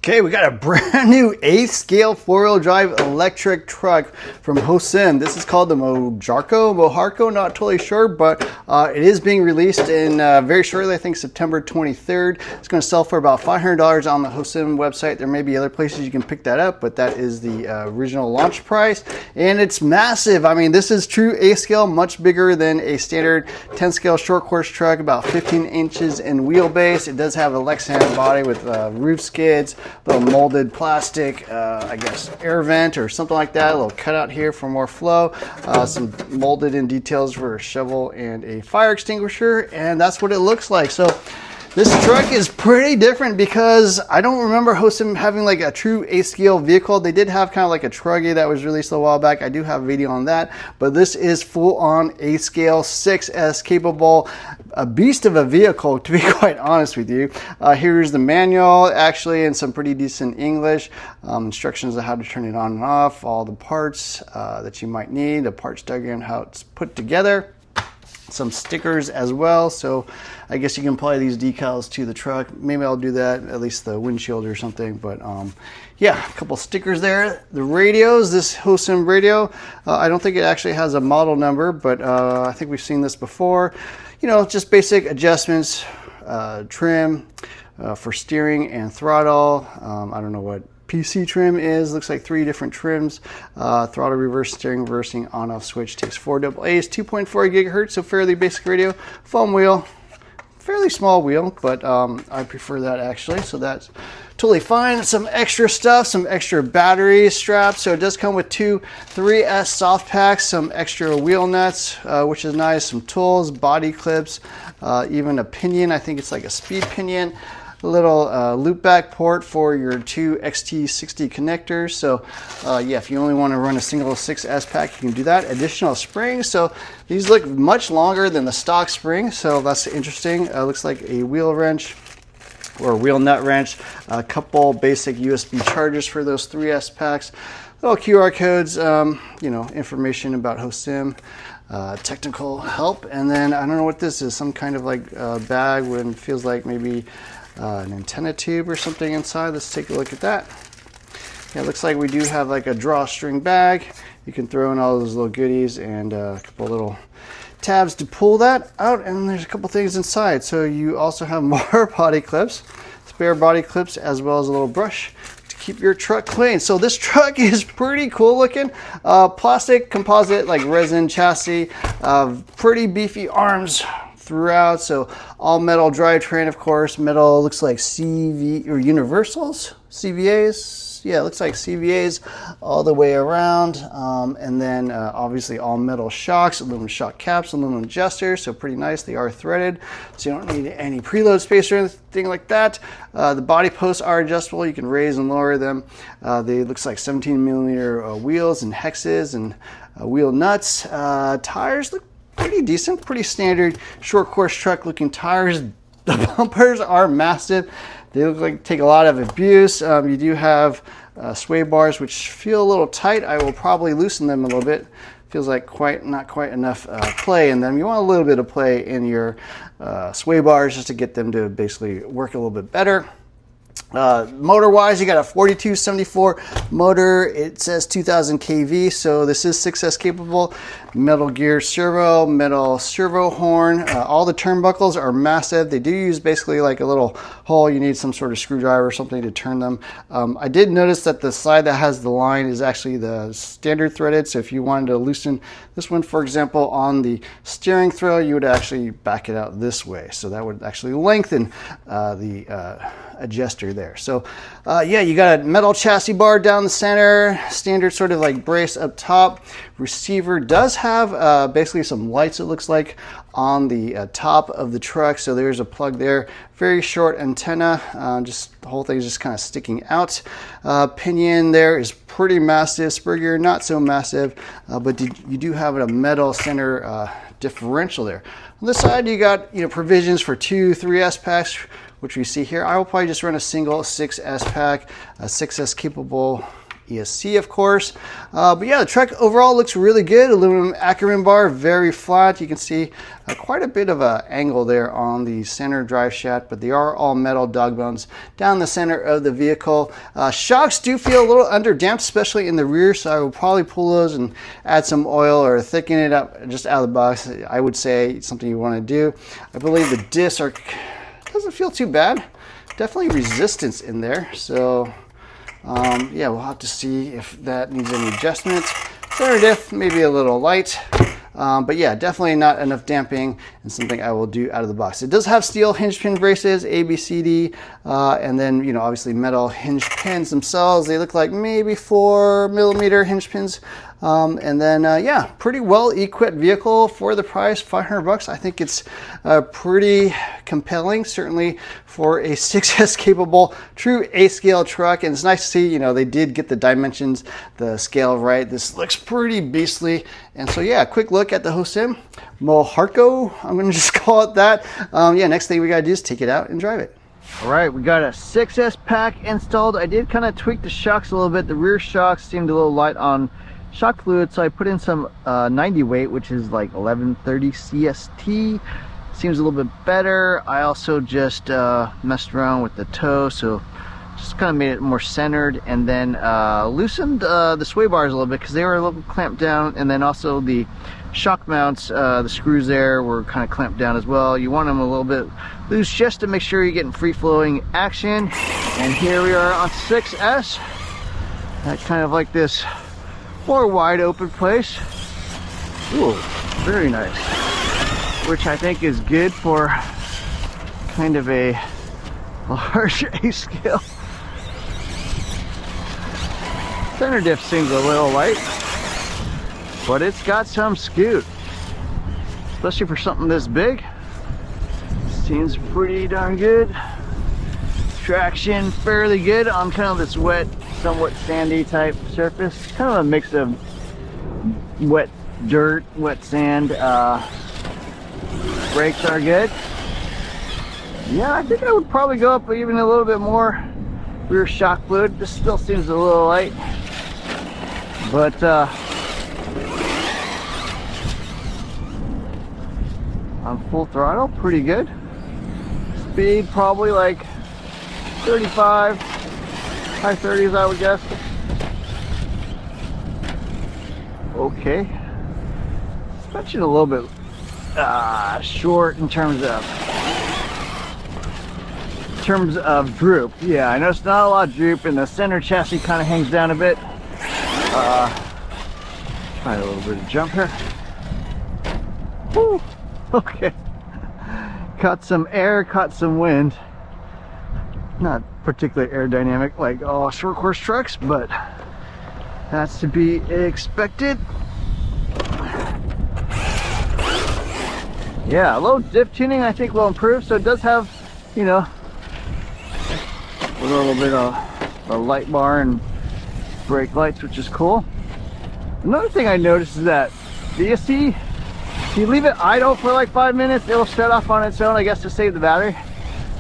Okay, we got a brand new 8th scale 4-wheel drive electric truck from Hosim. This is called the Mojarco, not totally sure, but it is being released in very shortly, I think September 23rd. It's going to sell for about $500 on the Hosim website. There may be other places you can pick that up, but that is the original launch price. And it's massive. I mean, this is true 8th scale, much bigger than a standard 10 scale short course truck, about 15 inches in wheelbase. It does have a Lexan body with roof skids, little molded plastic, I guess, air vent or something like that. A little cutout here for more flow. Some molded in details for a shovel and a fire extinguisher, and that's what it looks like. So this truck is pretty different because I don't remember Hosim having like a true 8th scale vehicle. They did have kind of like a Truggy that was released a while back. I do have a video on that, but this is full on 8th scale 6S capable, a beast of a vehicle, to be quite honest with you. Here's the manual, actually, in some pretty decent English. Instructions on how to turn it on and off, all the parts that you might need, a parts diagram, how it's put together. Some stickers as well, so I guess you can apply these decals to the truck. Maybe I'll do that, at least the windshield or something, but yeah, a couple stickers there. The radios, this Hosim radio, I don't think it actually has a model number, but I think we've seen this before. You know, just basic adjustments, trim for steering and throttle. I don't know what PC trim is. Looks like 3 different trims. Throttle reverse, steering reversing, on off switch, takes 4 AA's, 2.4 gigahertz, so fairly basic radio. Foam wheel, fairly small wheel, but I prefer that actually, so that's totally fine. Some extra stuff, some extra battery straps. So it does come with 2 3S soft packs, some extra wheel nuts, which is nice, some tools, body clips, even a pinion. I think it's like a speed pinion. A little loop back port for your 2 XT60 connectors. So yeah, if you only want to run a single 6S pack, you can do that. Additional springs. So these look much longer than the stock spring, so that's interesting. Looks like a wheel wrench or a wheel nut wrench. A couple basic USB chargers for those 3S packs. Little QR codes, you know, information about Hosim. Technical help, and then I don't know what this is, some kind of like bag when it feels like maybe an antenna tube or something inside. Let's take a look at that. Yeah, it looks like we do have like a drawstring bag. You can throw in all those little goodies and a couple little tabs to pull that out, and there's a couple things inside. So you also have more body clips, spare body clips, as well as a little brush to keep your truck clean. So this truck is pretty cool looking. Plastic composite, like resin chassis, pretty beefy arms throughout, so all metal drivetrain, of course. Metal, looks like CV or universals, CVAs. Yeah, it looks like CVAs all the way around, and then obviously all metal shocks, aluminum shock caps, aluminum adjusters, so pretty nice. They are threaded, so you don't need any preload space or anything like that. The body posts are adjustable. You can raise and lower them. They looks like 17mm wheels and hexes and wheel nuts. Tires look pretty decent, pretty standard short course truck looking tires. The bumpers are massive. They look like take a lot of abuse. You do have sway bars which feel a little tight. I will probably loosen them a little bit. Feels like not quite enough play in them. You want a little bit of play in your sway bars just to get them to basically work a little bit better. Motor wise, you got a 4274 motor. It says 2000 kV, so this is 6S capable. Metal gear servo, metal servo horn. All the turnbuckles are massive. They do use basically like a little hole. You need some sort of screwdriver or something to turn them. I did notice that the side that has the line is actually the standard threaded, so if you wanted to loosen this one, for example, on the steering throw, you would actually back it out this way, so that would actually lengthen the adjuster there. So yeah, you got a metal chassis bar down the center, standard sort of like brace up top. Receiver does have basically some lights, it looks like, on the top of the truck, so there's a plug there. Very short antenna, just the whole thing is just kind of sticking out. Pinion there is pretty massive. Spur gear not so massive, but you do have a metal center differential there. On this side, you got, you know, provisions for 2 3S packs, which we see here. I will probably just run a single 6S pack, a 6S capable ESC, of course. But yeah, the truck overall looks really good. Aluminum Ackerman bar, very flat. You can see quite a bit of an angle there on the center drive shaft, but they are all metal dog bones down the center of the vehicle. Shocks do feel a little underdamped, especially in the rear, so I will probably pull those and add some oil or thicken it up just out of the box. I would say it's something you want to do. I believe the discs doesn't feel too bad. Definitely resistance in there, so yeah, we'll have to see if that needs any adjustments. Center diff maybe a little light, but yeah, definitely not enough damping, and something I will do out of the box. It does have steel hinge pin braces, A, B, C, D, and then, you know, obviously metal hinge pins themselves. They look like maybe 4mm hinge pins. And then, yeah, pretty well equipped vehicle for the price, $500. I think it's pretty compelling, certainly for a 6S capable true A-scale truck. And it's nice to see, you know, they did get the dimensions, the scale right. This looks pretty beastly. And so, yeah, quick look at the Hosim Mojarco. I'm going to just call it that. Yeah, next thing we got to do is take it out and drive it. All right, we got a 6S pack installed. I did kind of tweak the shocks a little bit. The rear shocks seemed a little light on shock fluid, so I put in some 90 weight, which is like 1130 CST. Seems a little bit better. I also just messed around with the toe, so just kind of made it more centered, and then loosened the sway bars a little bit because they were a little clamped down, and then also the shock mounts, the screws there were kind of clamped down as well. You want them a little bit loose just to make sure you're getting free-flowing action. And here we are on 6S. That kind of like this more wide open place. Ooh, very nice. Which I think is good for kind of a large A-scale. Center diff seems a little light, but it's got some scoot, especially for something this big. Seems pretty darn good. Traction fairly good on kind of this wet, somewhat sandy type surface. Kind of a mix of wet dirt, wet sand. Brakes are good. Yeah, I think I would probably go up even a little bit more rear shock fluid. This still seems a little light, but on full throttle, pretty good. Speed probably like 35, high 30s, I would guess. Okay. Suspension a little bit short in terms of droop. Yeah, I noticed not a lot of droop, and the center chassis kind of hangs down a bit. Try a little bit of jump here. Woo! Okay. Caught some air, caught some wind. Not particularly aerodynamic like all short course trucks, but that's to be expected. Yeah, low diff tuning I think will improve, so it does have, you know, a little bit of a light bar and brake lights, which is cool. Another thing I noticed is that the ESC, if you leave it idle for like 5 minutes, it will shut off on its own, I guess, to save the battery.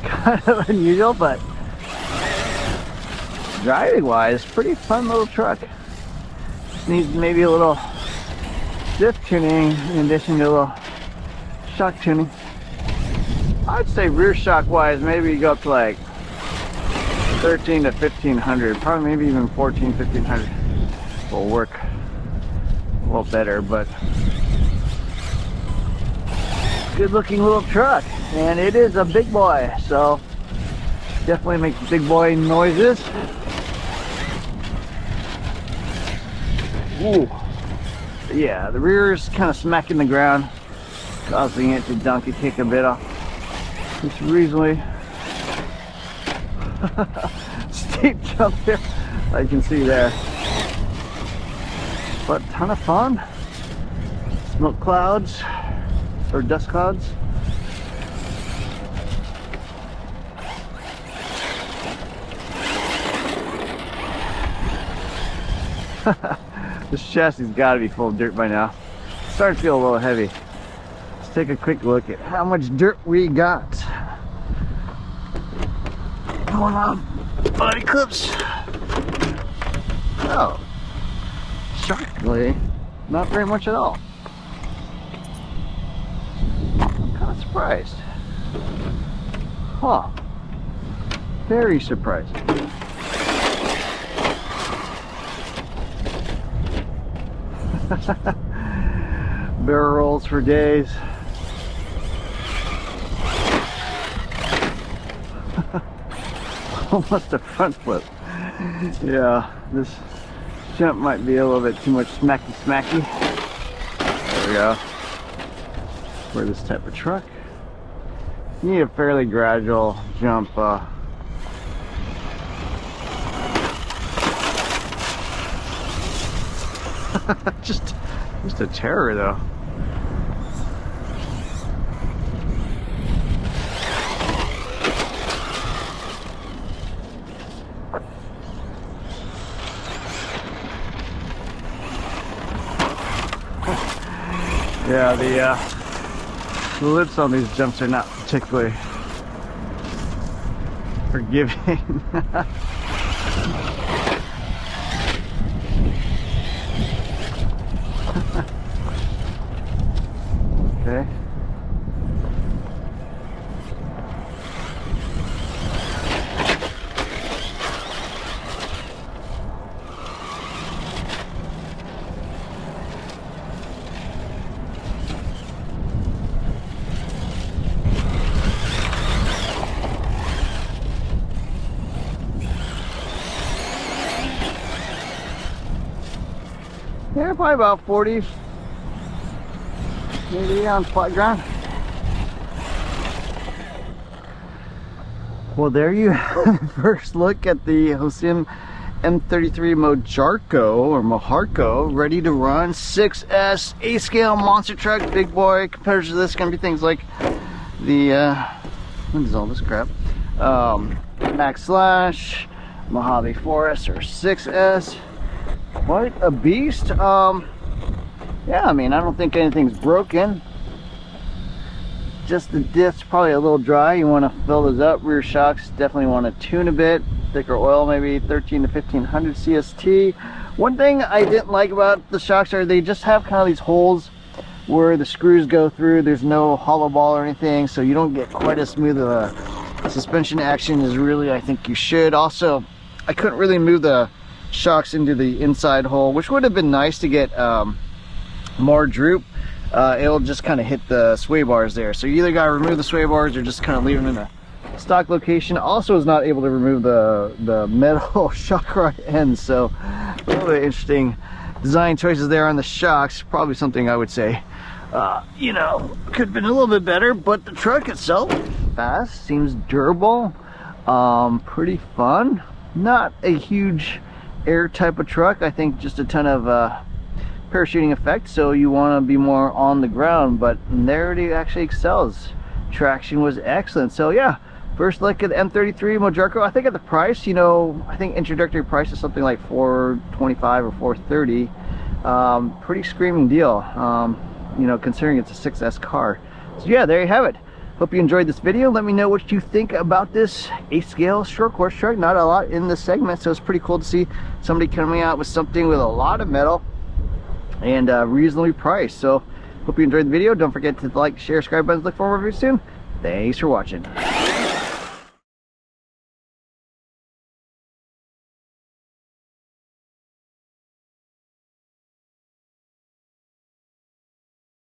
Kind of unusual, but driving wise, pretty fun little truck. Just needs maybe a little diff tuning in addition to a little shock tuning. I'd say rear shock wise, maybe you go up to like 13 to 1500, probably maybe even 14, 1500 will work a little better, but good looking little truck, and it is a big boy, so definitely makes big boy noises. Ooh. Yeah, the rear is kind of smacking the ground, causing it to donkey kick a bit off. It's reasonably steep jump here, I can see there. But ton of fun. Smoke clouds or dust clouds. This chassis has got to be full of dirt by now. It's starting to feel a little heavy. Let's take a quick look at how much dirt we got. Going on body clips. Oh, shockingly, not very much at all. I'm kind of surprised. Huh. Very surprised. Barrel rolls for days. Almost a front flip. Yeah, this jump might be a little bit too much smacky smacky. There we go. For this type of truck, you need a fairly gradual jump. just a terror though. Yeah, the lips on these jumps are not particularly forgiving. Okay. Yeah, probably about 40, maybe on flat ground. Well, there you have first look at the Hosim M33 Mojarco or Mojarco, ready to run 6S A-scale monster truck, big boy. Compared to this, gonna be things like the what is all this crap? Max Slash, Mojave Forest, or 6S. Quite a beast. Yeah, I mean, I don't think anything's broken. Just the diff's probably a little dry. You want to fill those up. Rear shocks definitely want to tune a bit. Thicker oil, maybe 13 to 1500 CST. One thing I didn't like about the shocks are they just have kind of these holes where the screws go through. There's no hollow ball or anything, so you don't get quite as smooth of a suspension action as really I think you should. Also, I couldn't really move the shocks into the inside hole, which would have been nice to get more droop. It'll just kind of hit the sway bars there, so you either got to remove the sway bars or just kind of leave them in the stock location. Also was not able to remove the metal shock rod ends, so a little bit interesting design choices there on the shocks. Probably something I would say you know, could have been a little bit better, but the truck itself, fast, seems durable, pretty fun. Not a huge air type of truck. I think just a ton of parachuting effect, so you want to be more on the ground, but there it actually excels. Traction was excellent. So yeah, first look at the M33 Mojarco. I think at the price, you know, I think introductory price is something like $425 or $430. Pretty screaming deal, you know, considering it's a 6S car. So yeah, there you have it. Hope you enjoyed this video. Let me know what you think about this A-scale short course truck. Not a lot in this segment, so it's pretty cool to see somebody coming out with something with a lot of metal and reasonably priced. So hope you enjoyed the video. Don't forget to like, share, subscribe buttons. Look for more reviews soon. Thanks for watching.